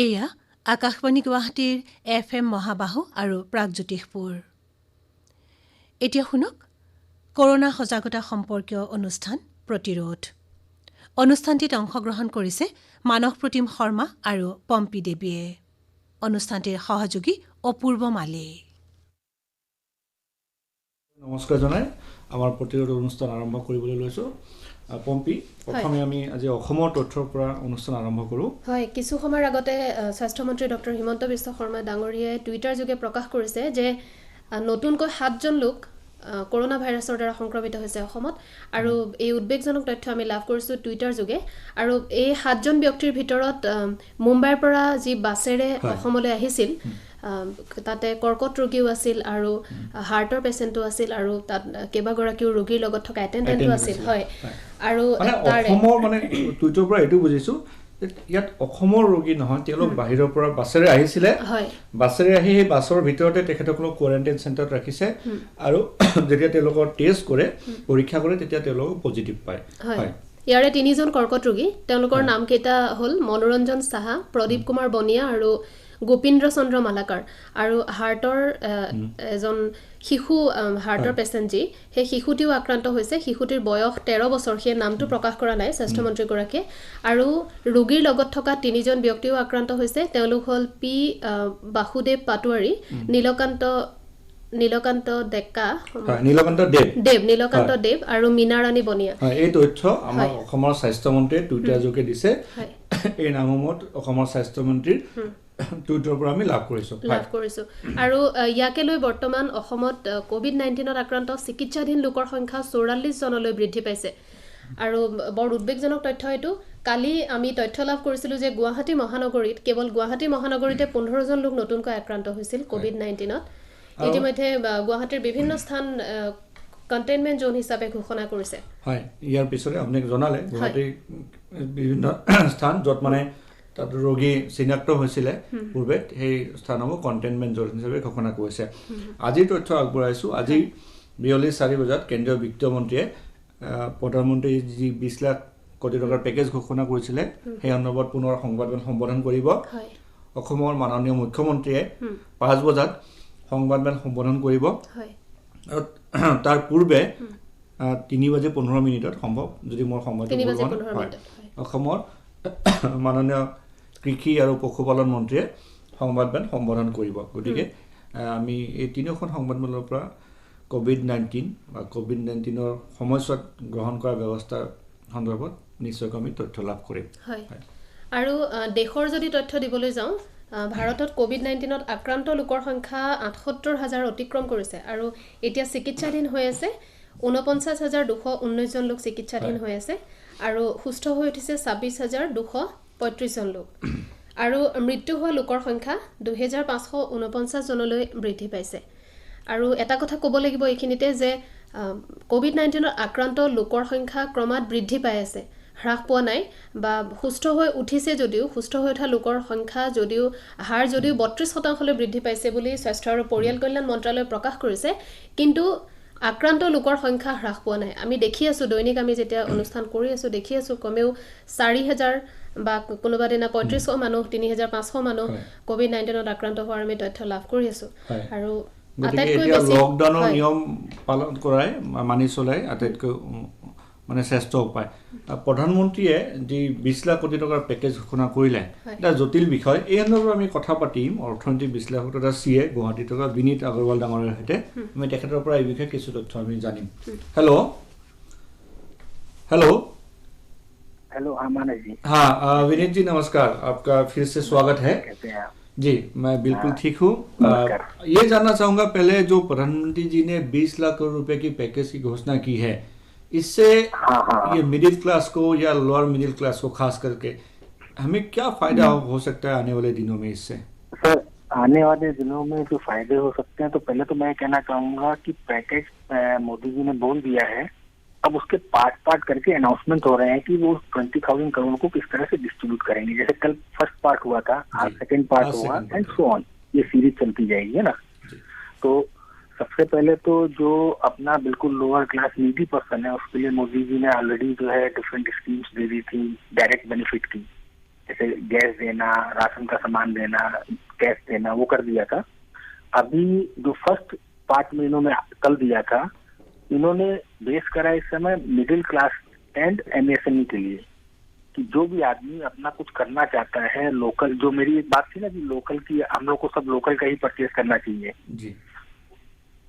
এয়া আকাশবাণী গুৱাহাটীৰ FM মহাবাহু আৰু প্ৰাগজ্যোতিষপুৰ। এতিয়া শুনক কৰোনা সজাগতা সম্পৰ্কীয় অনুষ্ঠান প্ৰতিৰোধ। অনুষ্ঠানটিত অংশগ্ৰহণ কৰিছে মানস প্ৰতিম শৰ্মা আৰু পম্পী দেৱীয়ে। অনুষ্ঠানটিৰ সহযোগী অপূৰ্ব মালী। নমস্কাৰ জনাই আমাৰ প্ৰতিৰোধ অনুষ্ঠান আৰম্ভ কৰিবলৈ লৈছোঁ। পম্পী, প্ৰথমে আমি আজি অসমৰ তথ্যৰ পৰা অনুষ্ঠান আৰম্ভ কৰোঁ। হয়, কিছু সময়ৰ আগতে স্বাস্থ্যমন্ত্ৰী ডক্টৰ হিমন্ত বিশ্ব শৰ্মা ডাঙৰীয়াই টুইটাৰ যোগে প্ৰকাশ কৰিছে যে নতুনকৈ 7জন লোক কৰোনা ভাইৰাছৰ দ্বাৰা সংক্ৰমিত হৈছে অসমত, আৰু এই উদ্বেগজনক তথ্য আমি লাভ কৰিছোঁ টুইটাৰ যোগে। আৰু এই 7জন ব্যক্তিৰ ভিতৰত মুম্বাইৰ পৰা যি বাছেৰে অসমলৈ আহিছিল, তাতে কৰ্কট ৰোগীও আছিল আৰু হাৰ্টৰ পেচেণ্টো আছিল, আৰু তাত কেইবাগৰাকীও ৰোগীৰ লগত থকা এটেণ্ডেণ্টো আছিল। হয়, আৰু অসমৰ মানে টুইটাৰৰ পৰা এইটো বুজিছোঁ ইয়াত অসমৰ ৰোগী নহয়, তেওঁলোক বাহিৰৰ পৰা বাছেৰে আহিছিলে। বাছেৰে আহি সেই বাছৰ ভিতৰতে তেখেতসকলক কোৱাৰেণ্টাইন চেণ্টাৰত ৰাখিছে, আৰু যেতিয়া তেওঁলোকৰ টেষ্ট কৰে, পৰীক্ষা কৰে, তেতিয়া তেওঁলোকক পজিটিভ পায়। ইয়াৰে 3জন কৰ্কট ৰোগী, তেওঁলোকৰ নামকেইটা হ'ল মনোৰঞ্জন সাহা, প্ৰদীপ কুমাৰ বনিয়া আৰু গোপীন্দ্ৰ চন্দ্ৰ মালাকাৰ। আৰু হাৰ্টৰ এজন শিশু হাৰ্টৰ পেচেণ্ট যি, সেই শিশুটিও আক্ৰান্ত হৈছে। শিশুটিৰ বয়স 13 বছৰ, সেই নামটো প্ৰকাশ কৰা নাই স্বাস্থ্যমন্ত্ৰীগৰাকীয়ে। আৰু ৰোগীৰ লগত থকা 3জন ব্যক্তিও আক্ৰান্ত হৈছে। তেওঁলোক হ'ল পি বাসুদেৱ পাটোৱাৰী, নীলকান্ত ডেকা, নীলকান্ত দেৱ আৰু মীনাৰাণী বনিয়া। এই তথ্য আমাৰ অসমৰ স্বাস্থ্যমন্ত্ৰীয়ে টুইটাৰ যোগে দিছে। এই নামসমূহ অসমৰ স্বাস্থ্যমন্ত্ৰীৰ টুইটাৰৰ পৰা আমি লাভ কৰিছোঁ। আৰু ইয়াকে লৈ বৰ্তমান অসমত COVID-19ত আক্ৰান্ত চিকিৎসাধীন লোকৰ সংখ্যা 44 জনলৈ বৃদ্ধি পাইছে। আৰু বৰ উদ্বেগজনক তথ্য এইটো। কালি আমি তথ্য লাভ কৰিছিলোঁ যে গুৱাহাটী মহানগৰীত, কেৱল গুৱাহাটী মহানগৰীতে 15জন লোক নতুনকৈ আক্ৰান্ত হৈছিল COVID-19ত। ইতিমধ্যে গুৱাহাটীৰ বিভিন্ন স্থান কণ্টেইনমেণ্ট জোন হিচাপে ঘোষণা কৰিছে। হয়, ইয়াৰ পিছতে আপুনি জনালে গুৱাহাটীৰ বিভিন্ন স্থান য'ত মানে তাত ৰোগী চিনাক্ত হৈছিলে পূৰ্বে, সেই স্থানসমূহ কণ্টেইনমেণ্ট জোন হিচাপে ঘোষণা কৰিছে। আজিৰ তথ্য আগবঢ়াইছোঁ। আজি 42:04 বজাত কেন্দ্ৰীয় বিত্তমন্ত্ৰীয়ে প্ৰধানমন্ত্ৰীৰ যি 20 লাখ কোটি টকাৰ পেকেজ ঘোষণা কৰিছিলে, সেই সন্দৰ্ভত পুনৰ সংবাদমেল সম্বোধন কৰিব। অসমৰ মাননীয় মুখ্যমন্ত্ৰীয়ে 5 বজাত সংবাদমেল সম্বোধন কৰিব, আৰু তাৰ পূৰ্বে 3:15 সম্ভৱ, যদি মোৰ সময়টো হয়, অসমৰ মাননীয় কৃষি আৰু পশুপালন মন্ত্ৰীয়ে সংবাদমেল সম্বোধন কৰিব। গতিকে আমি এই তিনিওখন সংবাদমেলৰ পৰা COVID-19 বা COVID-19ৰ সময়ছোৱাত গ্ৰহণ কৰা ব্যৱস্থাৰ সন্দৰ্ভত নিশ্চয়কৈ আমি তথ্য লাভ কৰিম। আৰু দেশৰ যদি তথ্য দিবলৈ যাওঁ, ভাৰতত COVID-19ত আক্ৰান্ত লোকৰ সংখ্যা 78,000 অতিক্ৰম কৰিছে, আৰু এতিয়া চিকিৎসাধীন হৈ আছে 49,219 জন লোক চিকিৎসাধীন হৈ আছে, আৰু সুস্থ হৈ উঠিছে 26,235 জন লোক। আৰু মৃত্যু হোৱা লোকৰ সংখ্যা 2,549 জনলৈ বৃদ্ধি পাইছে। আৰু এটা কথা ক'ব লাগিব এইখিনিতে যে COVID-19ত আক্ৰান্ত লোকৰ সংখ্যা ক্ৰমাৎ বৃদ্ধি পাই আছে, হ্ৰাস পোৱা নাই। বা সুস্থ হৈ উঠিছে যদিও, সুস্থ হৈ উঠা লোকৰ সংখ্যা যদিও হাৰ 32% বৃদ্ধি পাইছে বুলি স্বাস্থ্য আৰু পৰিয়াল কল্যাণ মন্ত্ৰালয়ে প্ৰকাশ কৰিছে, কিন্তু আক্ৰান্ত লোকৰ সংখ্যা হ্ৰাস পোৱা নাই। আমি দেখি আছোঁ, দৈনিক আমি যেতিয়া অনুষ্ঠান কৰি আছোঁ দেখি আছোঁ, কমেও 4,000 বা কোনোবা দিনা 3500 মানুহ, 3,500 মানুহ COVID-19ত আক্ৰান্ত হোৱাৰ আমি তথ্য লাভ কৰি আছোঁ। আৰু আটাইতকৈ বেছি লকডাউনৰ নিয়ম পালন কৰাই, মানি চলাই আটাইতকৈ মানে শ্ৰেষ্ঠ উপায়। প্ৰধানমন্ত্ৰীয়ে যি 20 লাখ কোটি টকাৰ পেকেজ ঘোষণা কৰিলে, এটা জটিল বিষয়। এই সন্দৰ্ভত আমি কথা পাতিম অৰ্থনৈতিক বিশ্লেষক CA গুৱাহাটীত থকা বিনীত আগৰৱাল ডাঙৰীয়াৰ সৈতে। আমি তেখেতৰ পৰা এই বিষয়ে কিছু তথ্য আমি জানিম। हेलो, हाँ विनीत जी नमस्कार, आपका फिर से स्वागत है। जी मैं बिल्कुल ठीक हूँ। ये जानना चाहूँगा पहले, जो प्रधानमंत्री जी ने 20 लाख करोड़ रुपए की पैकेज की घोषणा की है, इससे ये मिडिल क्लास को या लोअर मिडिल क्लास को खास करके हमें क्या फायदा हो सकता है आने वाले दिनों में इससे? सर, आने वाले दिनों में जो फायदे हो सकते हैं, तो पहले तो मैं कहना चाहूंगा कि पैकेज मोदी जी ने बोल दिया है, अब उसके पार्ट करके अनाउंसमेंट हो रहे हैं कि वो 20,000 करोड़ को किस तरह से डिस्ट्रीब्यूट करेंगे। जैसे कल फर्स्ट पार्ट हुआ था, आज सेकेंड पार्ट हुआ, एंड सो ऑन, ये सीरीज चलती जाएगी, है ना। तो सबसे पहले तो जो अपना बिल्कुल लोअर क्लास नीडी पर्सन है, उसके लिए मोदी जी ने ऑलरेडी जो है डिफरेंट स्कीम्स दे दी थी, डायरेक्ट बेनिफिट की, जैसे गैस देना, राशन का सामान देना, कैश देना, वो कर दिया था। अभी जो फर्स्ट 5 महीनों में कल दिया था, इन्होंने बेस करा इस समय मिडिल क्लास एंड एमएसएमई के लिए, कि जो भी आदमी अपना कुछ करना चाहता है लोकल, जो मेरी एक बात थी ना कि लोकल की, हम लोग को सब लोकल का ही परचेज करना चाहिए जी।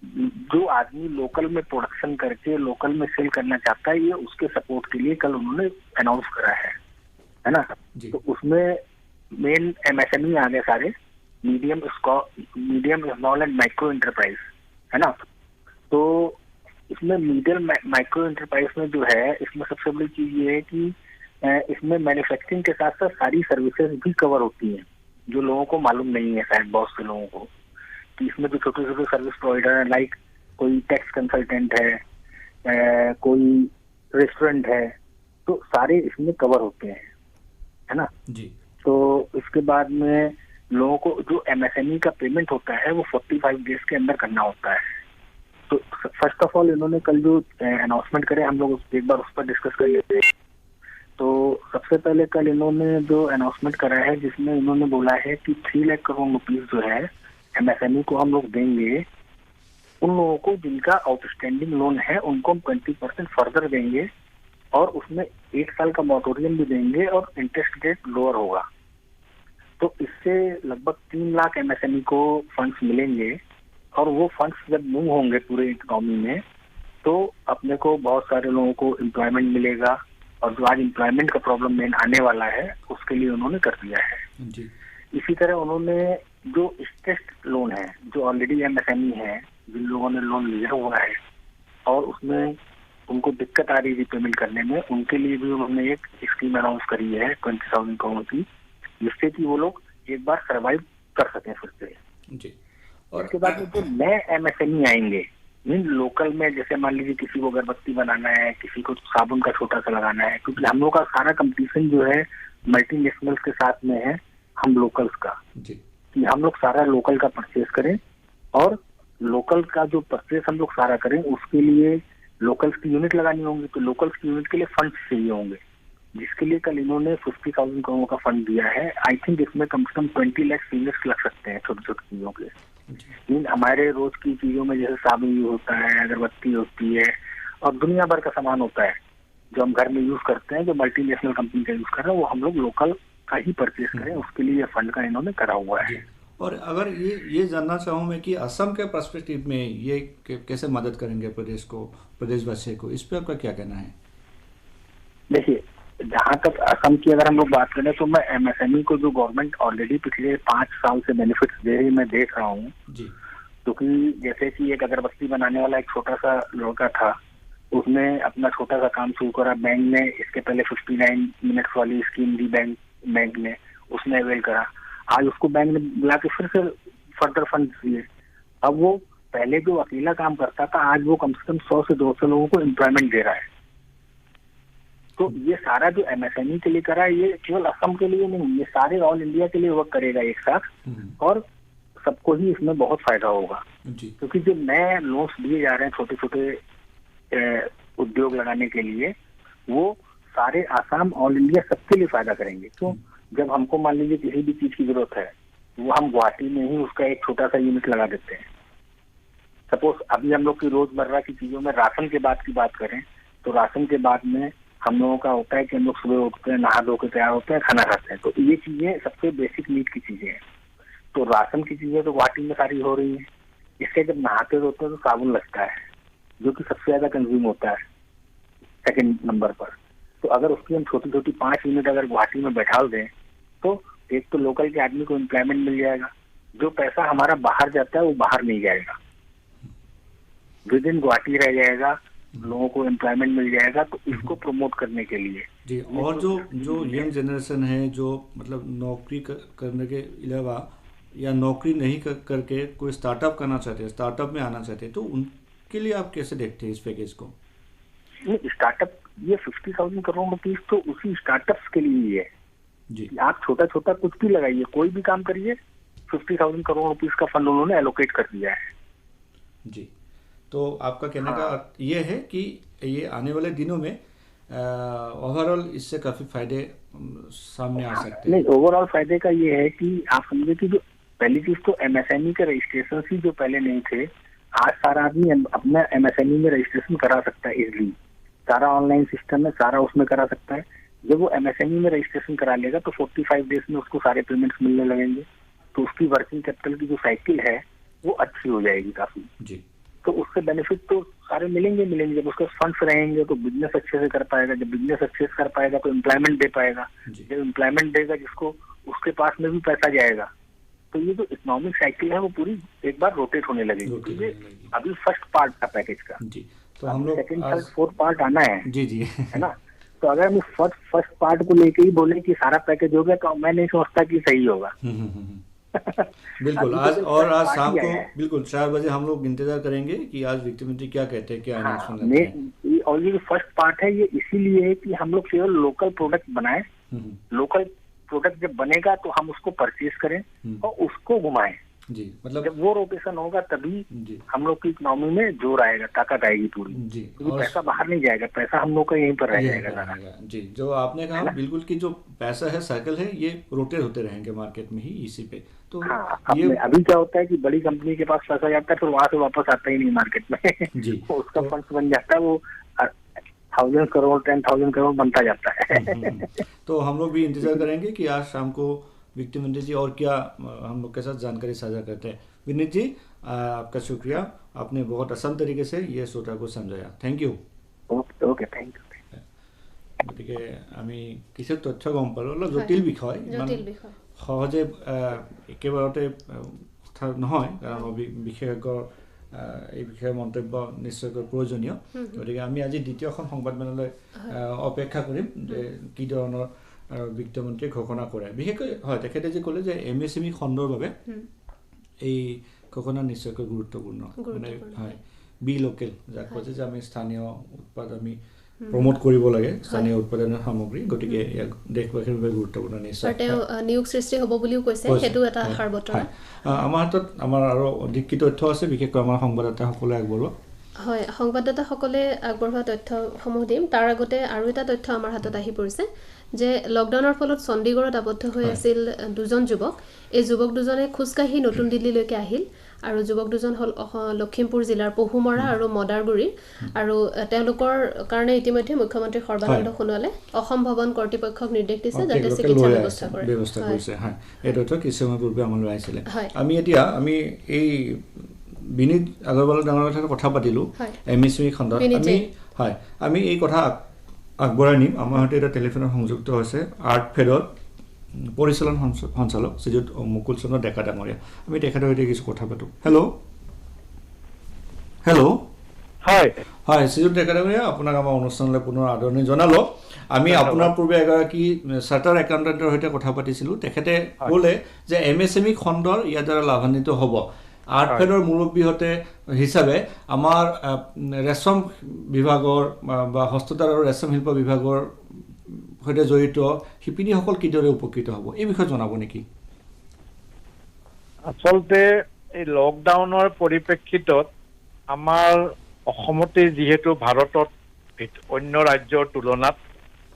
जो आदमी लोकल में प्रोडक्शन करके लोकल में सेल करना चाहता है, ये उसके सपोर्ट के लिए कल उन्होंने अनाउंस करा है ना। तो उसमें मेन एमएसएमई आ गए सारे, medium small and micro enterprise, है ना। तो इसमें मीडियम माइक्रो एंटरप्राइज में जो है, इसमें सबसे बड़ी चीज ये है कि इसमें मैन्युफैक्चरिंग के साथ साथ सारी सर्विसेज भी कवर होती हैं, जो लोगों को मालूम नहीं है शायद, बहुत से लोगों को, कि इसमें जो छोटे छोटे सर्विस प्रोवाइडर है, लाइक कोई टैक्स कंसल्टेंट है, कोई रेस्टोरेंट है, तो सारे इसमें कवर होते हैं, है ना जी। तो इसके बाद में लोगों को जो एमएसएमई का पेमेंट होता है वो 45 डेज के अंदर करना होता है। तो फर्स्ट ऑफ ऑल इन्होंने कल जो अनाउंसमेंट करे, हम लोग एक बार उस पर डिस्कस कर लेते हैं। तो सबसे पहले कल इन्होंने जो अनाउंसमेंट करा है, जिसमें इन्होंने बोला है कि 3 लाख करोड़ रुपीज जो है एमएसएमई को हम लोग देंगे। उन लोगों को जिनका आउटस्टैंडिंग लोन है उनको हम 20% फर्दर देंगे, और उसमें 1 साल का मॉरेटोरियम भी देंगे, और इंटरेस्ट रेट लोअर होगा। तो इससे लगभग 3 लाख एमएसएमई को फंड्स मिलेंगे, और वो फंड्स जब मूव होंगे पूरे इकोनॉमी में, तो अपने को बहुत सारे लोगों को एम्प्लॉयमेंट मिलेगा, और जो आज एम्प्लॉयमेंट का प्रॉब्लम मेन आने वाला है उसके लिए उन्होंने कर दिया है जी। इसी तरह उन्होंने जो स्ट्रेस्ड लोन है, जो ऑलरेडी एमएसएमई है, जिन लोगों ने लोन लिया हुआ है और उसमें उनको दिक्कत आ रही है पेमेंट करने में, उनके लिए भी उन्होंने एक स्कीम अनाउंस करी है 20,000 करोड़ की, जिससे कि वो लोग एक बार सर्वाइव कर सकें फिर से जी। और उसके बाद में जो नए एमएसएमई आएंगे, मीन लोकल में, जैसे मान लीजिए किसी को अगरबत्ती बनाना है, किसी को साबुन का छोटा सा लगाना है, क्योंकि हम लोग का सारा कंपटीशन जो है मल्टीनेशनल के साथ में है, हम लोकल्स का जी। कि हम लोग सारा लोकल का परचेज करें, और लोकल का जो परचेज हम लोग सारा करें उसके लिए लोकल्स की यूनिट लगानी होंगी। तो लोकल्स की यूनिट के लिए फंड्स चाहिए होंगे, जिसके लिए कल इन्होंने 50,000 करोड़ का फंड दिया है। आई थिंक इसमें कम से कम 20 लाख सीनियर्स लग सकते हैं छोटी छोटी चीजों के। हमारे रोज की चीजों में जैसे साबुन यूज होता है, अगरबत्ती होती है, और दुनिया भर का सामान होता है जो हम घर में यूज करते हैं, जो मल्टीनेशनल कंपनी का यूज कर रहे हैं, वो हम लोग लोकल का ही परचेज करें, उसके लिए फंड का इन्होंने करा हुआ है। और अगर ये जानना चाहूँ मैं कि असम के पर्सपेक्टिव में ये कैसे मदद करेंगे प्रदेश को, प्रदेशवासियों को, इस पे आपका क्या कहना है? देखिए, जहाँ तक असम की अगर हम लोग बात करें, तो मैं एमएसएमई को जो गवर्नमेंट ऑलरेडी पिछले 5 साल से बेनिफिट्स दे रही है, मैं देख रहा हूँ। क्योंकि जैसे कि एक अगरबत्ती बनाने वाला एक छोटा सा लड़का था, उसने अपना छोटा सा काम शुरू करा, बैंक ने इसके पहले 59 मिनट्स वाली स्कीम दी बैंक ने, उसने अवेल करा। आज उसको बैंक ने बुला के फिर से फर्दर फंड दिए। अब वो पहले जो अकेला काम करता था, आज वो कम से कम 100 से 200 लोगों को एम्प्लॉयमेंट दे रहा है। तो ये सारा जो एमएसएमई के लिए करा है, ये केवल असम के लिए नहीं, ये सारे ऑल इंडिया के लिए वर्क करेगा एक साथ, और सबको ही इसमें बहुत फायदा होगा। क्योंकि जो नए लोन्स दिए जा रहे हैं छोटे छोटे उद्योग लगाने के लिए, वो सारे आसाम ऑल इंडिया सबके लिए फायदा करेंगे। क्यों? जब हमको मान लीजिए किसी भी चीज की जरूरत है, वो हम गुवाहाटी में ही उसका एक छोटा सा यूनिट लगा देते हैं। सपोज अभी हम लोग की रोजमर्रा की चीजों में राशन के बाद की बात करें, तो राशन के बाद में हम लोगों का होता है कि हम लोग सुबह उठते हैं, नहा धो के तैयार होते हैं, खाना खाते हैं। तो ये चीजें सबसे बेसिक नीड की चीजें हैं। तो राशन की चीजें तो गुवाहाटी में सारी हो रही है। इससे जब नहाते धोते हैं तो साबुन लगता है, जो कि सबसे ज्यादा कंज्यूम होता है सेकंड नंबर पर। तो अगर उसकी हम छोटी छोटी 5 यूनिट अगर गुवाहाटी में बैठा दें, तो एक तो लोकल के आदमी को एम्प्लॉयमेंट मिल जाएगा, जो पैसा हमारा बाहर जाता है वो बाहर नहीं जाएगा, विद इन गुवाहाटी रह जाएगा, लोगों को एम्प्लॉयमेंट मिल जाएगा। तो इसको प्रमोट करने के लिए जी। और जो यंग जनरेशन है, जो मतलब नौकरी करने के अलावा या नौकरी नहीं करके कोई स्टार्टअप करना चाहते हैं, स्टार्टअप में आना चाहते हैं, तो उनके लिए आप कैसे देखते हैं इस पैकेज को? स्टार्टअप, ये 50,000 करोड़ रुपीज तो उसी स्टार्टअप्स के लिए ही है जी। आप छोटा छोटा कुछ भी लगाइए, कोई भी काम करिए, 50,000 करोड़ रुपीज का फंड उन्होंने एलोकेट कर दिया है जी। तो आपका कहने का ये है कि ये आने वाले दिनों में ओवरऑल इससे काफ़ी फायदे सामने आ सकते हैं? नहीं, ओवरऑल फायदे का ये है कि आप समझे कि जो पहली चीज तो MSME के रजिस्ट्रेशन ही जो पहले नहीं थे, आज सारा आदमी अपना MSME में रजिस्ट्रेशन करा सकता है इजिली। सारा ऑनलाइन सिस्टम है, सारा उसमें करा सकता है। जब वो MSME में रजिस्ट्रेशन करा लेगा तो 45 डेज में उसको सारे पेमेंट्स मिलने लगेंगे, तो उसकी वर्किंग कैपिटल की जो साइकिल है वो अच्छी हो जाएगी काफी जी। तो उससे बेनिफिट तो सारे मिलेंगे। जब उसके फंड्स रहेंगे तो बिजनेस अच्छे से कर पाएगा, जब बिजनेस अच्छे से कर पाएगा तो एम्प्लॉयमेंट दे पाएगा, जब एम्प्लॉयमेंट देगा जिसको उसके पास में भी पैसा जाएगा। तो ये जो इकोनॉमिक साइकिल है वो पूरी एक बार रोटेट होने लगेगी। ये अभी फर्स्ट पार्ट था पैकेज का जी। तो हम लोग सेकंड थर्ड फोर्थ पार्ट आना है जी जी है ना। तो अगर हम फर्स्ट पार्ट को लेके ही बोले कि सारा पैकेज हो गया तो मैं नहीं समझता कि सही होगा। बिल्कुल। आज शाम को बिल्कुल 4 बजे हम लोग इंतजार करेंगे कि आज वित्त मंत्री क्या कहते हैं, क्या अनाउंसमेंट। और ये जो फर्स्ट पार्ट है ये इसीलिए है कि हम लोग केवल लोकल प्रोडक्ट बनाएं। लोकल प्रोडक्ट जब बनेगा तो हम उसको परचेज करें और उसको घुमाएं जी। मतलब जब वो रोटेशन होगा तभी हम लोग की इकोनॉमी में जोर आएगा, ताकत आएगी पूरी जी। और पैसा बाहर नहीं जाएगा, पैसा हम लोग का यहीं पर रह जाएगा जी। जो आपने कहा बिल्कुल कि जो पैसा है साइकिल है ये रोटेट होते रहेंगे मार्केट में ही इसी पे। तो ये अभी क्या होता है कि बड़ी कंपनी के पास पैसा जाता है फिर वहां से वापस आता ही नहीं मार्केट में जी। उसका फंड बन जाता है, वो 1000 करोड़ 10,000 करोड़ बनता जाता है। तो हम लोग भी इंतजार करेंगे कि आज शाम को वित्त मंत्री जी और क्या हम लोग के साथ जानकारी साझा करते हैं। विनीत जी आपका शुक्रिया, आपने बहुत आसान तरीके से ये श्रोता को समझाया। Thank you. Okay thank you. গতিকে আমি কিছু তথ্য গম পালোঁ, অলপ জটিল বিষয়, সহজে একেবাৰতে নহয়, কাৰণ বিশেষজ্ঞৰ এই বিষয়ে মন্তব্য নিশ্চয়কৈ প্ৰয়োজনীয়। গতিকে আমি আজি দ্বিতীয়খন সংবাদমেললৈ অপেক্ষা কৰিম যে কি ধৰণৰ বিত্তমন্ত্ৰীয়ে ঘোষণা কৰে। বিশেষকৈ হয় তেখেতে যে ক'লে যে MSME খণ্ডৰ বাবে এই ঘোষণা নিশ্চয়কৈ গুৰুত্বপূৰ্ণ। মানে হয় বি লোকেল, যাক কৈছে যে আমি স্থানীয় উৎপাদ আমি প্ৰমোট কৰিব লাগে, স্থানীয় উৎপাদনৰ সামগ্ৰী। গতিকে ইয়াক দেশবাসীৰ বাবে গুৰুত্বপূৰ্ণ নিশ্চয়। নিয়োগ সৃষ্টি হ'ব বুলিও কৈছে, সেইটো এটা আশাৰ বতৰা। আমাৰ হাতত আমাৰ আৰু অধিক কি তথ্য আছে, বিশেষকৈ আমাৰ সংবাদদাতাসকলে আগবঢ়োৱা। হয়, সংবাদদাতাসকলে আগবঢ়োৱা তথ্যসমূহ দিম। তাৰ আগতে আৰু এটা তথ্য আমাৰ হাতত আহি পৰিছে যে লকডাউনৰ ফলত চণ্ডীগড়ত আবদ্ধ হৈ আছিল 2জন যুৱক। এই যুৱক দুজনে খোজকাঢ়ি নতুন দিল্লীলৈকে আহিল আৰু যুৱক দুজন হ'ল লখিমপুৰ জিলাৰ পহুমৰা আৰু মদাৰগুৰিৰ। আৰু তেওঁলোকৰ কাৰণে ইতিমধ্যে মুখ্যমন্ত্ৰী সৰ্বানন্দ সোণোৱালে অসম ভৱন কৰ্তৃপক্ষক নিৰ্দেশ দিছে যাতে চিকিৎসা ব্যৱস্থা কৰে। এই তথ্য কিছুসময় পূৰ্বে আমালৈ আহিছিলে। আমি এই বিনীত আগৰৱালা ডাঙৰ কথা পাতিলোঁ MSME খণ্ডত। আমি এই কথা আগবঢ়াই নিম। আমাৰ সৈতে এটা টেলিফোনত সংযুক্ত হৈছে আৰ্ট ফেডৰ পৰিচালন সঞ্চালক শ্ৰীযুত মুকুল চন্দ্ৰ ডেকা ডাঙৰীয়া। আমি তেখেতৰ সৈতে কিছু কথা পাতোঁ। হেল্ল' হয় শ্ৰীযুত ডেকা ডাঙৰীয়া, আপোনাক আমাৰ অনুষ্ঠানলৈ পুনৰ আদৰণি জনালোঁ। আমি আপোনাৰ পূৰ্বে এগৰাকী চাৰ্টাৰ একাউণ্টেণ্টৰ সৈতে কথা পাতিছিলোঁ। তেখেতে ক'লে যে MSME খণ্ডৰ ইয়াৰ দ্বাৰা লাভান্বিত হ'ব। আৰ্ট ফেডৰ মুৰব্বী হিচাপে আমাৰ ৰেচম বিভাগৰ বা হস্ততাঁত আৰু ৰেচম শিল্প বিভাগৰ সৈতে জড়িত শিপিনীসকল কিদৰে উপকৃত হ'ব এই বিষয়ে জনাব নেকি? আচলতে এই লকডাউনৰ পৰিপ্ৰেক্ষিতত আমাৰ অসমতে যিহেতু ভাৰতত অন্য ৰাজ্যৰ তুলনাত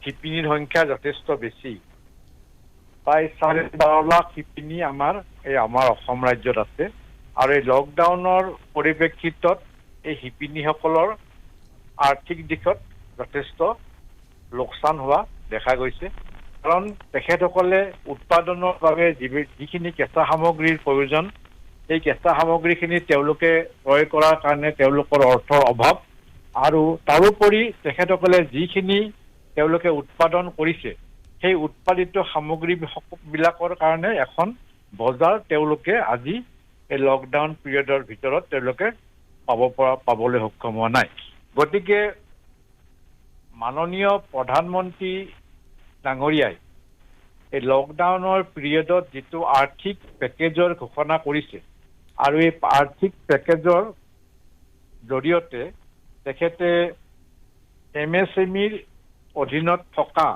শিপিনীৰ সংখ্যা যথেষ্ট বেছি, প্ৰায় 12.5 লাখ শিপিনী আমাৰ অসম ৰাজ্যত আছে। আৰু এই লকডাউনৰ পৰিপ্ৰেক্ষিতত এই শিপিনীসকলৰ আৰ্থিক দিশত যথেষ্ট লোকচান হোৱা দেখা গৈছে। কাৰণ তেখেতসকলে উৎপাদনৰ বাবে যিখিনি কেঁচা সামগ্ৰীৰ প্ৰয়োজন, সেই কেঁচা সামগ্ৰীখিনি তেওঁলোকে ক্ৰয় কৰাৰ কাৰণে তেওঁলোকৰ অৰ্থৰ অভাৱ, আৰু তাৰোপৰি তেখেতসকলে যিখিনি তেওঁলোকে উৎপাদন কৰিছে সেই উৎপাদিত সামগ্ৰীবিলাকৰ কাৰণে এখন বজাৰ তেওঁলোকে আজি এই লকডাউন পিৰিয়ডৰ ভিতৰত তেওঁলোকে পাবলৈ সক্ষম হোৱা নাই। গতিকে মাননীয় প্ৰধানমন্ত্ৰী ডাঙৰীয়াই এই লকডাউনৰ পিৰিয়ডত যিটো আৰ্থিক পেকেজৰ ঘোষণা কৰিছে, আৰু এই আৰ্থিক পেকেজৰ জৰিয়তে তেখেতে MSMEৰ অধীনত থকা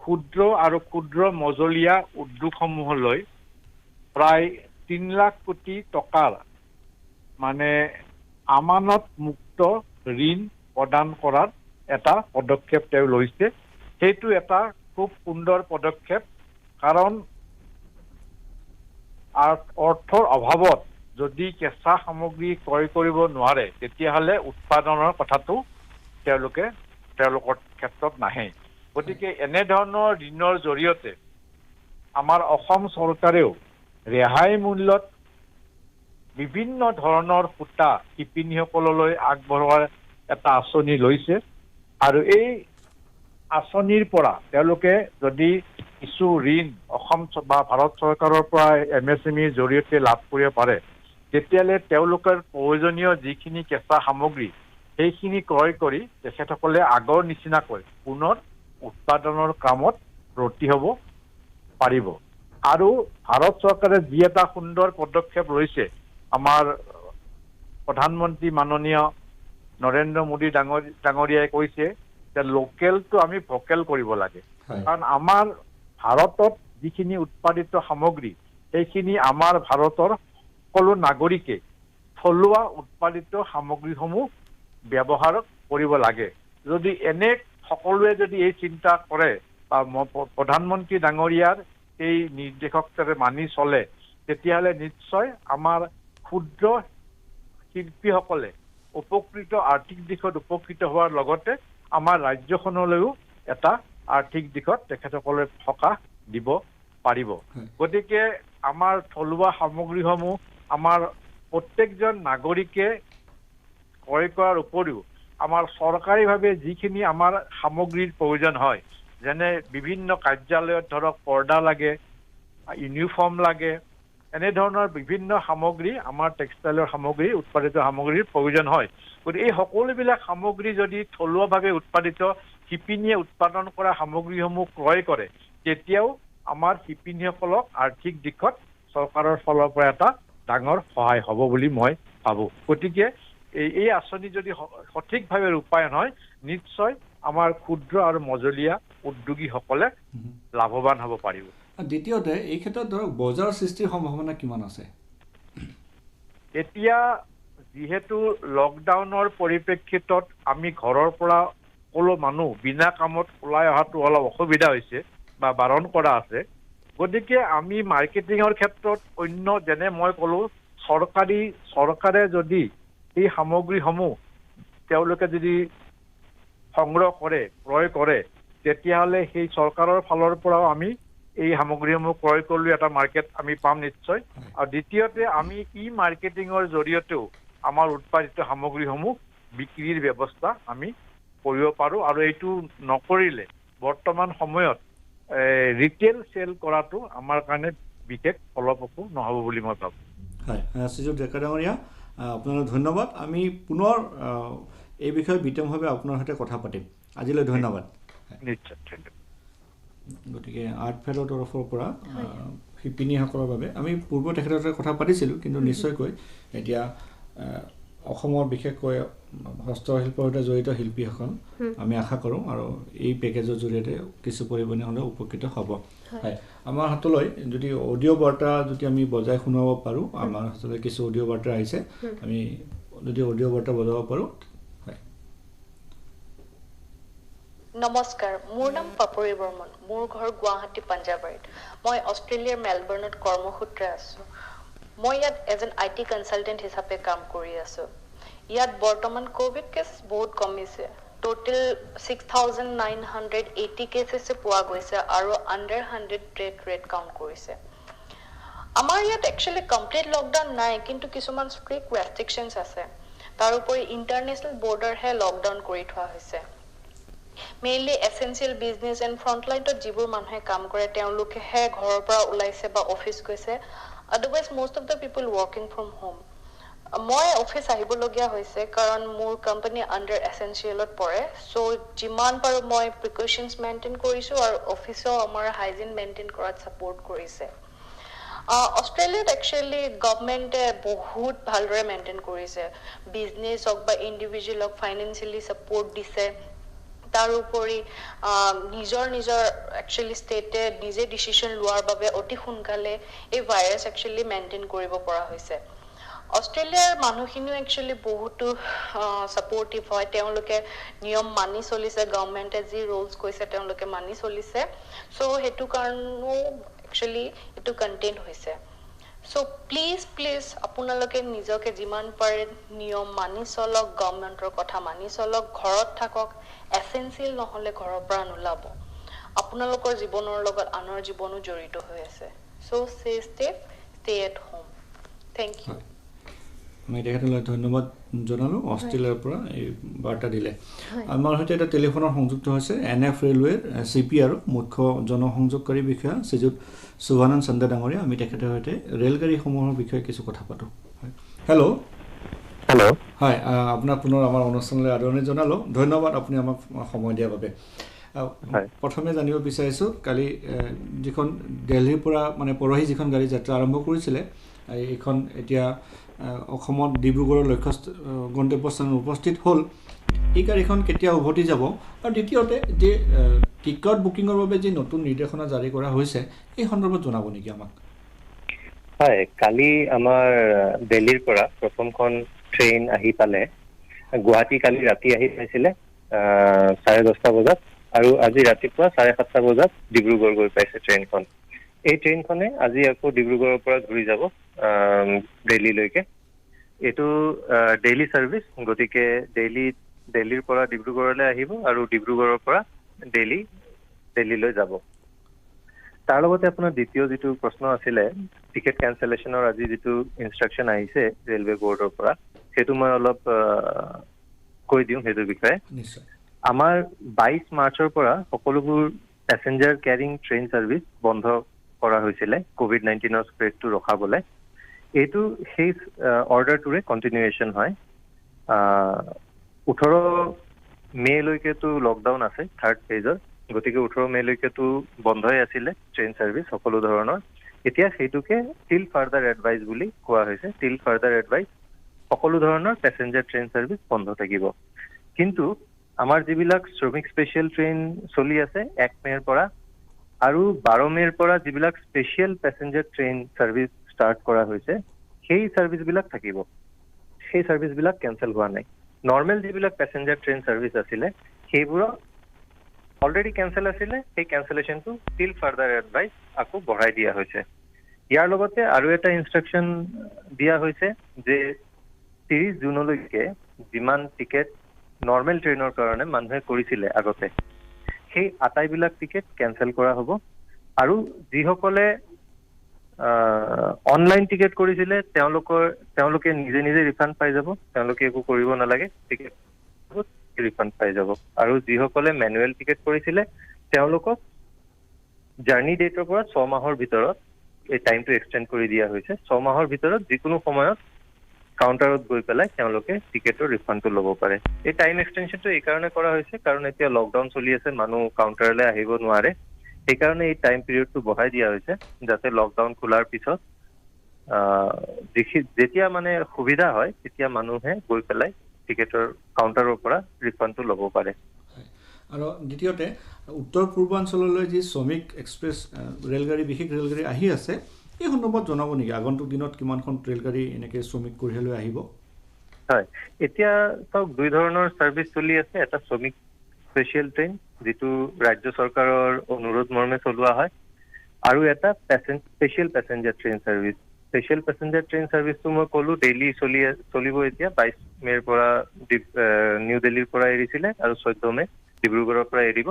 ক্ষুদ্ৰ আৰু ক্ষুদ্ৰ মজলীয়া উদ্যোগসমূহলৈ প্ৰায় 3 লাখ কোটি টকাৰ মানে আমানত মুক্ত ঋণ প্ৰদান কৰাৰ এটা পদক্ষেপ তেওঁ লৈছে। সেইটো এটা খুব সুন্দৰ পদক্ষেপ কাৰণ অৰ্থৰ অভাৱত যদি কেঁচা সামগ্ৰী ক্ৰয় কৰিব নোৱাৰে তেতিয়াহ'লে উৎপাদনৰ কথাটো তেওঁলোকৰ ক্ষেত্ৰত নাহে গতিকে এনেধৰণৰ ঋণৰ জৰিয়তে আমাৰ অসম চৰকাৰেও ৰেহাই মূল্যত বিভিন্ন ধৰণৰ সূতা শিপিনীসকললৈ আগবঢ়োৱাৰ এটা আঁচনি লৈছে আৰু এই আঁচনিৰ পৰা তেওঁলোকে যদি কিছু ঋণ অসম বা ভাৰত চৰকাৰৰ পৰা MSMEৰ জৰিয়তে লাভ কৰিব পাৰে তেতিয়াহ'লে তেওঁলোকৰ প্ৰয়োজনীয় যিখিনি কেঁচা সামগ্ৰী সেইখিনি ক্ৰয় কৰি তেখেতসকলে আগৰ নিচিনাকৈ পুনৰ উৎপাদনৰ কামত ব্ৰতী হ'ব পাৰিব আৰু ভাৰত চৰকাৰে যি এটা সুন্দৰ পদক্ষেপ লৈছে আমাৰ প্ৰধানমন্ত্ৰী মাননীয় নৰেন্দ্ৰ মোদী ডাঙৰীয়াই কৈছে যে লোকেলটো আমি ভোকেল কৰিব লাগে কাৰণ আমাৰ ভাৰতত যিখিনি উৎপাদিত সামগ্ৰী সেইখিনি আমাৰ ভাৰতৰ সকলো নাগৰিকে থলুৱা উৎপাদিত সামগ্ৰীসমূহ ব্যৱহাৰ কৰিব লাগে যদি এনে সকলোৱে যদি এই চিন্তা কৰে বা প্ৰধানমন্ত্ৰী ডাঙৰীয়াৰ এই নিৰ্দেশক মানি চলে তেতিয়াহ'লে নিশ্চয় আমাৰ ক্ষুদ্ৰ শিল্পীসকলে উপকৃত আৰ্থিক দিশত উপকৃত হোৱাৰ লগতে আমাৰ ৰাজ্যখনলৈও এটা আৰ্থিক দিশত তেখেতসকলে সকাহ দিব পাৰিব গতিকে আমাৰ থলুৱা সামগ্ৰীসমূহ আমাৰ প্ৰত্যেকজন নাগৰিকে ক্ৰয় কৰাৰ উপৰিও আমাৰ চৰকাৰীভাৱে যিখিনি আমাৰ সামগ্ৰীৰ প্ৰয়োজন হয় যেনে বিভিন্ন কাৰ্যালয়ত ধৰক পৰ্দা লাগে ইউনিফৰ্ম লাগে এনেধৰণৰ বিভিন্ন সামগ্ৰী আমাৰ টেক্সটাইলৰ সামগ্ৰী উৎপাদিত সামগ্ৰীৰ প্ৰয়োজন হয় গতিকে এই সকলোবিলাক সামগ্ৰী যদি থলুৱাভাৱে উৎপাদিত শিপিনীয়ে উৎপাদন কৰা সামগ্ৰীসমূহ ক্ৰয় কৰে তেতিয়াও আমাৰ শিপিনীসকলক আৰ্থিক দিশত চৰকাৰৰ ফালৰ পৰা এটা ডাঙৰ সহায় হ'ব বুলি মই ভাবোঁ গতিকে এই আঁচনি যদি সঠিকভাৱে ৰূপায়ণ হয় নিশ্চয় আমাৰ ক্ষুদ্ৰ আৰু মজলীয়া উদ্যোগীসকলে লাভৱান হ'ব পাৰিব দ্বিতীয়তে এই ক্ষেত্ৰত ধৰক বজাৰ সৃষ্টিৰ সম্ভাৱনা কিমান আছে এতিয়া যিহেতু লকডাউনৰ পৰিপ্ৰেক্ষিতত আমি ঘৰৰ পৰা সকলো মানুহ বিনা কামত ওলাই অহাটো অলপ অসুবিধা হৈছে বা বাৰণ কৰা আছে গতিকে আমি মাৰ্কেটিঙৰ ক্ষেত্ৰত অন্য যেনে মই ক'লো চৰকাৰে যদি এই সামগ্ৰীসমূহ তেওঁলোকে যদি সংগ্ৰহ কৰে ক্ৰয় কৰে তেতিয়াহ'লে সেই চৰকাৰৰ ফালৰ পৰাও আমি এই সামগ্ৰীসমূহ ক্ৰয় কৰিলে এটা মাৰ্কেট আমি পাম নিশ্চয় আৰু দ্বিতীয়তে আমি মাৰ্কেটিঙৰ জৰিয়তেও আমাৰ উৎপাদিত সামগ্ৰীসমূহ বিক্ৰীৰ ব্যৱস্থা আমি কৰিব পাৰোঁ আৰু এইটো নকৰিলে বৰ্তমান সময়ত ৰিটেইল চেল কৰাটো আমাৰ কাৰণে বিশেষ ফলপ্ৰসূ নহ'ব বুলি মই ভাবোঁ হয় শ্ৰীযুত ডেকা ডাঙৰীয়া আপোনালৈ ধন্যবাদ আমি পুনৰ এই বিষয়ে বিতংভাৱে আপোনাৰ সৈতে কথা পাতিম আজিলৈ ধন্যবাদ নিশ্চয় ধন্যবাদ গতিকে আৰ্ট ফেয়াৰৰ তৰফৰ পৰা শিপিনীসকলৰ বাবে আমি পূৰ্বে তেখেতৰ সৈতে কথা পাতিছিলোঁ কিন্তু নিশ্চয়কৈ এতিয়া অসমৰ বিশেষকৈ হস্তশিল্পৰ সৈতে জড়িত শিল্পীসকল আমি আশা কৰোঁ আৰু এই পেকেজৰ জৰিয়তে কিছু পৰিমাণে হ'লেও উপকৃত হ'ব হয় আমাৰ হাতলৈ যদি অডিঅ' বাৰ্তা যদি আমি বজাই শুনাব পাৰোঁ আমাৰ হাতলৈ কিছু অডিঅ' বাৰ্তা আহিছে আমি যদি অডিঅ' বাৰ্তা বজাব পাৰোঁ হয় নমস্কাৰ মোৰ নাম পাপৰি বৰ্মন মোৰ ঘৰ গুৱাহাটী পাঞ্জাবাৰীত মই অষ্ট্ৰেলিয়াৰ মেলবৰ্ণত কৰ্মসূত্ৰে আছোঁ মই ইয়াত এজ এন IT কনসালটেন্ট হিচাপে কাম কৰি আছোঁ ইয়াত বৰ্তমান কোভিড কেছ বহুত কমিছে টোটেল 6980 কেছেছ পোৱা গৈছে আৰু আন্ডাৰ 100 ডেথ ৰেট কাউণ্ট কৰিছে আমাৰ ইয়াত একচুৱেলি কমপ্লিট লকডাউন নাই কিন্তু কিছুমান ষ্ট্ৰিক্ট ৰেষ্ট্ৰিকশ্যনছ আছে তাৰোপৰি ইণ্টাৰনেশ্যনেল বৰ্ডাৰহে লকডাউন কৰি থোৱা হৈছে মেইনলি এসেনশিয়াল বিজনেছ এণ্ড ফ্ৰণ্টলাইনত যিবোৰ মানুহে কাম কৰে তেওঁলোকেহে ঘৰৰ পৰা ওলাইছে বা অফিচ গৈছে otherwise most of the people working from home মই অফিচ আহিবলগীয়া হৈছে কাৰণ মোৰ কোম্পানী আন্ডাৰ এসেনশিয়ালত পৰে সো যিমান পাৰো মই প্ৰিকশ্যনছ মেইনটেইন কৰিছোঁ আৰু অফিচও আমাৰ হাইজিন মেইনটেইন কৰাত সাপোৰ্ট কৰিছে অষ্ট্ৰেলিয়াত একচুৱেলি গভৰ্ণমেণ্টে বহুত ভালদৰে মেইনটেইন কৰিছে বিজনেছ হওক বা ইণ্ডিভিজুৱেল হওক ফাইনেন্সিয়েলি সাপোৰ্ট দিছে তাৰোপৰি নিজৰ একচুৱেলি ষ্টেটে নিজে ডিচিশ্যন লোৱাৰ বাবে অতি সোনকালে এই ভাইৰাছ একচুৱেলি মেইনটেইন কৰিব পৰা হৈছে অষ্ট্ৰেলিয়াৰ মানুহখিনিও একচুৱেলি বহুতো ছাপৰ্টিভ হয় তেওঁলোকে নিয়ম মানি চলিছে গভৰ্ণমেণ্টে যি ৰুলছ কৈছে তেওঁলোকে মানি চলিছে চ' সেইটো কাৰণেও একচুৱেলি এইটো কণ্টেইন হৈছে চ' প্লিজ আপোনালোকে নিজকে যিমান পাৰে নিয়ম মানি চলক গভৰ্ণমেণ্টৰ কথা মানি চলক ঘৰত থাকক এচেঞ্চিয়েল নহ'লে ঘৰৰ পৰা নোলাব আপোনালোকৰ জীৱনৰ লগত আনৰ জীৱনো জড়িত হৈ আছে so' stay at home thank you আমি তেখেতলৈ ধন্যবাদ জনালোঁ অষ্ট্ৰেলিয়াৰ পৰা এই বাৰ্তা দিলে আমাৰ সৈতে এটা টেলিফোনৰ সংযুক্ত হৈছে NF ৰেলৱেৰ CP আৰু মুখ্য জনসংযোগকাৰী বিষয়া শ্ৰীযুত শুভানন্দ চন্দ্ৰ ডাঙৰীয়া আমি তেখেতৰ সৈতে ৰেলগাড়ীসমূহৰ বিষয়ে কিছু কথা পাতোঁ হেল্ল' হয় আপোনাক পুনৰ আমাৰ অনুষ্ঠানলৈ আদৰণি জনালোঁ ধন্যবাদ আপুনি আমাক সময় দিয়াৰ বাবে প্ৰথমে জানিব বিচাৰিছোঁ কালি যিখন দিল্লীৰ পৰা মানে পৰহি যিখন গাড়ী যাত্ৰা আৰম্ভ কৰিছিলে এইখন এতিয়া অসমত ডিব্ৰুগড়ৰ লক্ষ্য গন্তব্যস্থানত উপস্থিত হ'ল এই গাড়ীখন কেতিয়া উভতি যাব আৰু দ্বিতীয়তে যে টিকট বুকিঙৰ বাবে যি নতুন নিৰ্দেশনা জাৰি কৰা হৈছে এই সন্দৰ্ভত জনাব নেকি আমাক হয় কালি আমাৰ দিল্লীৰ পৰা প্ৰথমখন ট্ৰেইন আহি পালে গুৱাহাটী কালি ৰাতি আহি পাইছিলে 10:30 বজাত আৰু আজি ৰাতিপুৱা 7:30 বজাত ডিব্ৰুগড় গৈ পাইছে ট্ৰেইনখন এই ট্ৰেইনখনে আজি আকৌ ডিব্ৰুগড়ৰ পৰা ঘূৰি যাব দিল্লীলৈকে এইটো ডেইলি সাৰ্ভিস গতিকে দিল্লীৰ পৰা ডিব্ৰুগড়লৈ আহিব আৰু ডিব্ৰুগড়ৰ পৰা দিল্লীলৈ যাব তাৰ লগতে আপোনাৰ দ্বিতীয় যেটো প্ৰশ্ন আছিল টিকেট কেনসেলেশনৰ আজি যেটো ইনষ্ট্ৰাকচন আহিছে ৰেলৱে বৰ্ডৰ পৰা সেটো মই অলপ কৈ দিম হেতৰ বিষয়ে নিশ্চয় আমাৰ 22 মাৰ্চৰ পৰা সকলোবোৰ প্যাসেঞ্জাৰ ক্যাৰিং ট্ৰেইন সাৰ্ভিস বন্ধ কৰা হৈছিল কোভিড-19 স্প্ৰেডটো ৰখাবলৈ এইটো সেই অৰ্ডাৰটোৰে কন্টিনিউয়েশন হয় 18 মে লৈকে তো লকডাউন আছে থাৰ্ড ফেজৰ গতিকে 18 মে লৈকে তো বন্ধই আছিল ট্ৰেইন সাৰ্ভিস সকলো ধৰণৰ এতিয়া সেইটোকে টিল ফাৰ্দাৰ এডভাইস বুলি কোৱা হৈছে টিল ফাৰ্দাৰ এডভাইস সকলো ধৰণৰ প্যাসেঞ্জাৰ ট্ৰেইন সাৰ্ভিস বন্ধ থাকিব কিন্তু আমাৰ যিবিলাক শ্ৰমিক স্পেশাল ট্ৰেইন চলি আছে 1 মেৰ পৰা আৰু 12 মেৰ পৰা যিবিলাক special passenger train service start কৰা হৈছে সেই সাৰ্ভিস বিলাক থাকিব সেই সাৰ্ভিস বিলাক কেনসেল হোৱা নাই নৰ্মেল যিবিলাক প্যাসেঞ্জাৰ ট্ৰেইন সাৰ্ভিস আছিল সেইবোৰ অলৰেডি কেনসেল আছিল সেই কেনসেলেশনটো টিল ফাৰ্দাৰ এডভাইস আকৌ বঢ়াই দিয়া হৈছে ইয়াৰ লগতে আৰু এটা ইনষ্ট্ৰাকচন দিয়া হৈছে যে 30 জুনলৈকে যিমান টিকেট নৰ্মেল ট্ৰেইনৰ কাৰণে মানুহে কৰিছিল আগতে সেই আটাইবিলাক টিকেট কেনসেল কৰা হ'ব আৰু যিসকলে অনলাইন টিকেট কৰিছিল তেওঁলোকে নিজে ৰিফান্ড পাই যাব তেওঁলোকে একো কৰিব নালাগে টিকেট ৰিফান্ড পাই যাব আৰু যিসকলে ম্যানুৱেল টিকেট কৰিছিল তেওঁলোকক জাৰ্নি ডেটৰ পৰা 6 মাহৰ ভিতৰত এই টাইমটো এক্সটেন্ড কৰি দিয়া হৈছে 6 মাহৰ ভিতৰত যিকোনো সময়ত কাউন্টাৰত গৈ পেলাই তেওঁলোকে টিকেটৰ ৰিফান্ডটো ল'ব পাৰে এই টাইম এক্সটেনশনটো এই কাৰণে কৰা হৈছে কাৰণ এতিয়া লকডাউন চলি আছে মানুহ কাউন্টাৰলৈ আহিব নোৱাৰে এই কাৰণে এই টাইম পিৰিয়ডটো বঢ়াই দিয়া হৈছে যাতে লকডাউন খোলাৰ পিছত যেতিয়া মানে সুবিধা হয় তেতিয়া মানুহে গৈ পেলাই টিকেটৰ কাউন্টাৰৰ পৰা ৰিফান্ডটো ল'ব পাৰে আৰু দ্বিতীয়তে উত্তৰ পূৰ্বাঞ্চললৈ যি শ্ৰমিক এক্সপ্ৰেছ ৰেলগাড়ী বিশেষ ৰেলগাড়ী আহি আছে এই সন্দৰ্ভত জনাব নেকি আগন্তুক দিনত কিমানখন ৰেলগাড়ী এনেকৈ শ্ৰমিক কঢ়িয়ালৈ আহিব হয় এতিয়া সব দুই ধৰণৰ সাৰ্ভিস চলি আছে এটা শ্ৰমিক স্পেশাল ট্ৰেইন যেটো ৰাজ্য চৰকাৰৰ অনুৰোধ মৰ্মে চলোৱা হয় আৰু এটা special passenger train service special passenger train সাৰ্ভিসটো মই কলো ডেইলি চলিব এতিয়া 22 মেৰ পৰা নিউ দিল্লীৰ পৰা এৰিছিল আৰু 14 মে ডিব্ৰুগড়ৰ পৰা এৰিব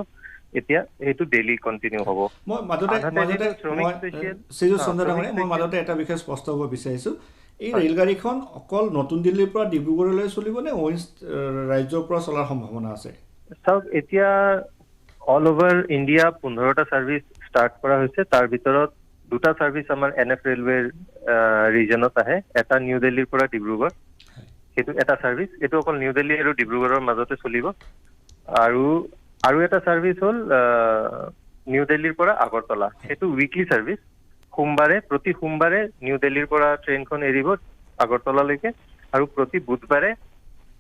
এতিয়া এইটো ডেইলি কন্টিনিউ হ'ব মই মাজতে এটা বিষয় স্পষ্ট হ'ব বিচাৰিছো এই ৰেলগাড়ীখন অকল নতুন দিল্লীৰ পৰা ডিব্ৰুগড়লৈ চলিব নে ৰাজ্যৰ পৰা চলাৰ সম্ভাৱনা আছে সব এতিয়া অল ওভাৰ ইন্ডিয়া 15টা সাৰ্ভিস স্টাৰ্ট কৰা হৈছে তাৰ ভিতৰত দুটা সাৰ্ভিস আমাৰ NF ৰেলৱেৰ ৰিজনত আহে এটা নিউ দিল্লীৰ পৰা ডিব্ৰুগড় সেইটো এটা সাৰ্ভিস এটো অকল নিউ দিল্লী আৰু ডিব্ৰুগড়ৰ মাজতে চলিব আৰু এটা সাৰ্ভিস হল নিউ দিল্লীৰ পৰা আগৰতলা সেইটো উইকলি সাৰ্ভিস প্ৰতি সোমবাৰে নিউ দিল্লীৰ পৰা ট্ৰেইনখন এৰিব আগৰতলালৈকে আৰু প্ৰতি বুধবাৰে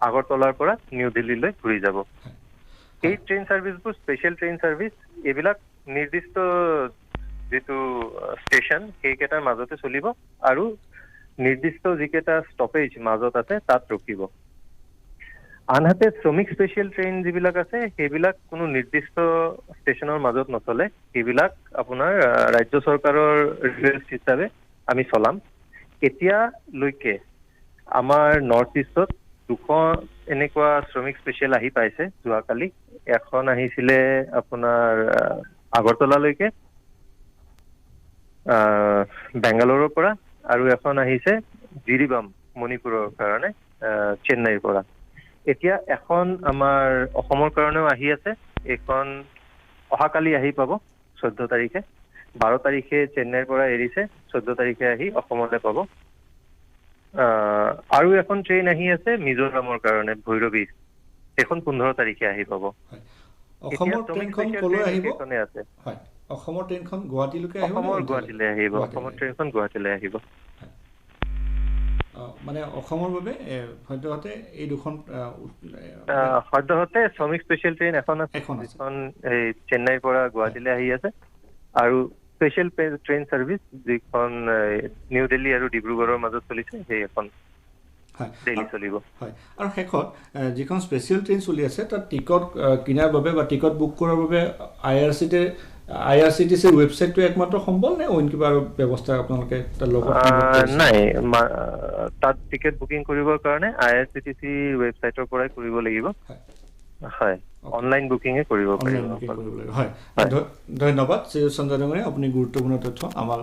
আগৰতলাৰ পৰা নিউ দিল্লীলৈ ঘূৰি যাব এই ট্ৰেইন সাৰ্ভিসবোৰ স্পেশাল ট্ৰেইন সাৰ্ভিস এইবিলাক নিৰ্দিষ্ট যেটো ষ্টেচন সেইকেটাৰ মাজতে চলিব আৰু নিৰ্দিষ্ট যিকেইটা ষ্টপেজ মাজত আছে তাত ৰখিব। আনহাতে শ্ৰমিক স্পেচিয়েল ট্ৰেইন যিবিলাক আছে সেইবিলাক কোনো নিৰ্দিষ্ট ষ্টেচনৰ মাজত নচলে, সেইবিলাক আপোনাৰ ৰাজ্য চৰকাৰৰ ৰিকুৱেষ্ট হিচাপে আমি চলাম। এতিয়ালৈকে আমাৰ নৰ্থ ইষ্টত 200 এনেকুৱা শ্ৰমিক স্পেচিয়েল আহি পাইছে। যোৱাকালি এখন আহিছিলে আপোনাৰ আগৰতলালৈকে বেংগালোৰৰ পৰা, আৰু এখন আহিছে জিৰিবাম মণিপুৰৰ কাৰণে চেন্নাইৰ পৰা। এতিয়া এখন আমাৰ অসমৰ কাৰণেও আহি আছে, এইখন অহাকালি আহি পাব 14 তাৰিখে। 12 তাৰিখে চেন্নাইৰ পৰা এৰিছে, 14 তাৰিখে আহি অসমলৈ পাব। আৰু এখন ট্ৰেইন আহি আছে মিজোৰামৰ কাৰণে ভৈৰৱী, সেইখন 15 তাৰিখে আহি পাব। অসমৰ ট্ৰেইনখন কলৈ আহিব? আছে হয়, অসমৰ ট্ৰেইনখন গুৱাহাটীলৈকে আহিব? অসমৰ গুৱাহাটীলৈ আহিব, অসমৰ ট্ৰেইনখন গুৱাহাটীলৈ আহিব। মানে অসমৰ বাবে সদ্যহতে এই দুখন সদ্যহতে শ্ৰমিক স্পেচিয়েল ট্ৰেইন এখন আছে, যিখন এই চেন্নাইৰ পৰা গুৱাহাটীলৈ আহি আছে, আৰু স্পেচিয়েল ট্ৰেইন ছাৰ্ভিচ যিখন নিউ দিল্লী আৰু ডিব্ৰুগড়ৰ মাজত চলিছে, সেই এখন ডেইলি চলিব। হয়, আৰু শেষত যিখন স্পেচিয়েল ট্ৰেইন চলি আছে তাত টিকট কিনাৰ বাবে বা টিকট বুক কৰাৰ বাবে IRCTC ৱেবছাইটটো একমাত্ৰ সম্বল নে অইন কিবা আৰু ব্যৱস্থা আপোনালোকে তাৰ লগত? নাই, তাত টিকেট বুকিং কৰিবৰ কাৰণে IRCTC ৱেবছাইটৰ পৰাই কৰিব লাগিব। হয়, অনলাইন বুকিঙে কৰিব পাৰিব। হয়, ধন্যবাদ শ্ৰী সঞ্জয় ডাঙৰীয়া, আপুনি গুৰুত্বপূৰ্ণ তথ্য আমাৰ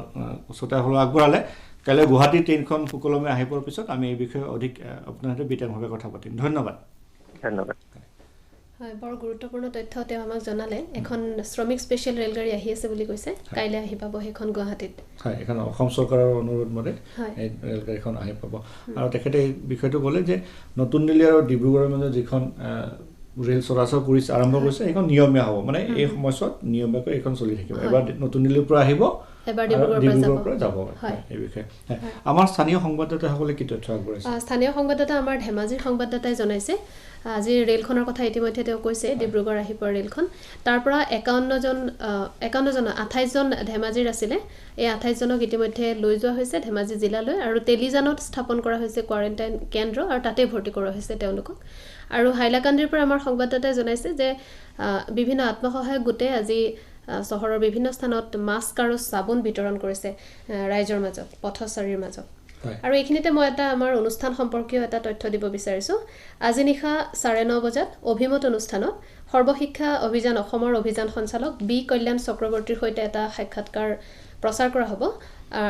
ওচৰতে আগবঢ়ালে। কাইলৈ গুৱাহাটী ট্ৰেইনখন সুকলমে আহি পোৱাৰ পিছত আমি এই বিষয়ে অধিক আপোনাৰ সৈতে বিতংভাৱে কথা পাতিম। ধন্যবাদ। ধন্যবাদ। হয়, বৰ গুৰুত্বপূৰ্ণ তথ্য তেওঁ আমাক জনালে। এখন শ্ৰমিক স্পেচিয়েল ৰেলগাড়ী আহি আছে বুলি কৈছে, কাইলৈ আহি পাব সেইখন গুৱাহাটীত। হয়, এখন অসম চৰকাৰৰ অনুৰোধ মতে এই ৰেলগাড়ীখন আহি পাব। আৰু তেখেতে এই বিষয়টো ক'লে যে নতুন দিল্লী আৰু ডিব্ৰুগড়ৰ মাজত যিখন ৰেল চলাচল আৰম্ভ কৰিছে সেইখন নিয়মীয়া হ'ব, মানে এই সময়ছোৱাত নিয়মীয়াকৈ এইখন চলি থাকিব। এবাৰ নতুন দিল্লীৰ পৰা আহিব, এবাৰ ডিব্ৰুগড়ৰ পৰা যাব। এই বিষয়ে আমাৰ স্থানীয় সংবাদদাতাসকলে কি তথ্য আগবঢ়াইছে? স্থানীয় সংবাদদাতা আমাৰ ধেমাজিৰ সংবাদদাতাই জনাইছে, আজি ৰেলখনৰ কথা ইতিমধ্যে তেওঁ কৈছে, ডিব্ৰুগড় আহি পোৱা ৰেলখন। তাৰ পৰা 28জন ধেমাজিৰ আছিলে, এই 28জনক ইতিমধ্যে লৈ যোৱা হৈছে ধেমাজি জিলালৈ, আৰু তেলিজানত স্থাপন কৰা হৈছে কোৱাৰেণ্টাইন কেন্দ্ৰ, আৰু তাতে ভৰ্তি কৰোৱা হৈছে তেওঁলোকক। আৰু হাইলাকান্দিৰ পৰা আমাৰ সংবাদদাতাই জনাইছে যে বিভিন্ন আত্মসহায়ক গোটে আজি চহৰৰ বিভিন্ন স্থানত মাস্ক আৰু চাবোন বিতৰণ কৰিছে ৰাইজৰ মাজত, পথচাৰীৰ মাজত। আৰু এইখিনিতে মই এটা আমাৰ অনুষ্ঠান সম্পৰ্কীয় এটা তথ্য দিব বিচাৰিছোঁ। আজি নিশা 9:30 বজাত অভিমত অনুষ্ঠানত সৰ্বশিক্ষা অভিযান অসমৰ অভিযান সঞ্চালক বি কল্যাণ চক্ৰৱৰ্তীৰ সৈতে এটা সাক্ষাৎকাৰ প্ৰচাৰ কৰা হ'ব,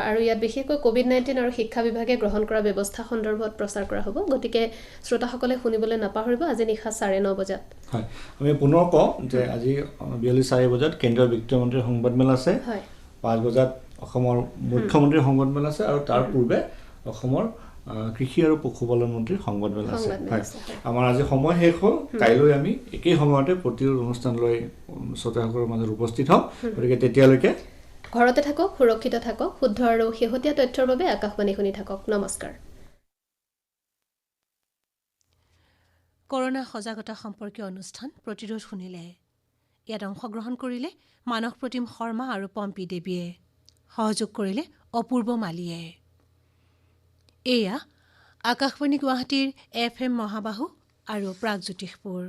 আৰু ইয়াত বিশেষকৈ COVID-19 আৰু শিক্ষা বিভাগে গ্ৰহণ কৰা ব্যৱস্থা সন্দৰ্ভত প্ৰচাৰ কৰা হ'ব। গতিকে শ্ৰোতাসকলে শুনিবলৈ নাপাহৰিব আজি নিশা 9:30 বজাত। হয়, আমি পুনৰ কওঁ যে আজি বিয়লি 4 বজাত কেন্দ্ৰীয় বিত্তমন্ত্ৰীৰ সংবাদমেল আছে, 5 বজাত অসমৰ মুখ্যমন্ত্ৰীৰ সংবাদমেল আছে, আৰু তাৰ পূৰ্বে অসমৰ কৃষি আৰু পশুপালন মন্ত্ৰীৰ সংবাদমেল আছে। আমাৰ আজি সময় শেষ হ'ল, কাইলৈ আমি একেই সময়তে প্ৰতিৰোধ অনুষ্ঠান লৈ শ্ৰোতাসকলৰ মাজত উপস্থিত হ'ম। গতিকে তেতিয়ালৈকে ঘৰতে থাকক, সুৰক্ষিত থাকক, শুদ্ধ আৰু শেহতীয়া তথ্যৰ বাবে আকাশবাণী শুনি থাকক। নমস্কাৰ। কৰোনা সজাগতা সম্পৰ্কীয় অনুষ্ঠান প্ৰতিৰোধ শুনিলে। ইয়াত অংশগ্ৰহণ কৰিলে মানস প্ৰতিম শৰ্মা আৰু পম্পী দেৱীয়ে, সহযোগ কৰিলে অপূৰ্ব মালিয়ে। এয়া আকাশবাণী গুৱাহাটীৰ FM মহাবাহু আৰু প্ৰাগজ্যোতিষপুৰ।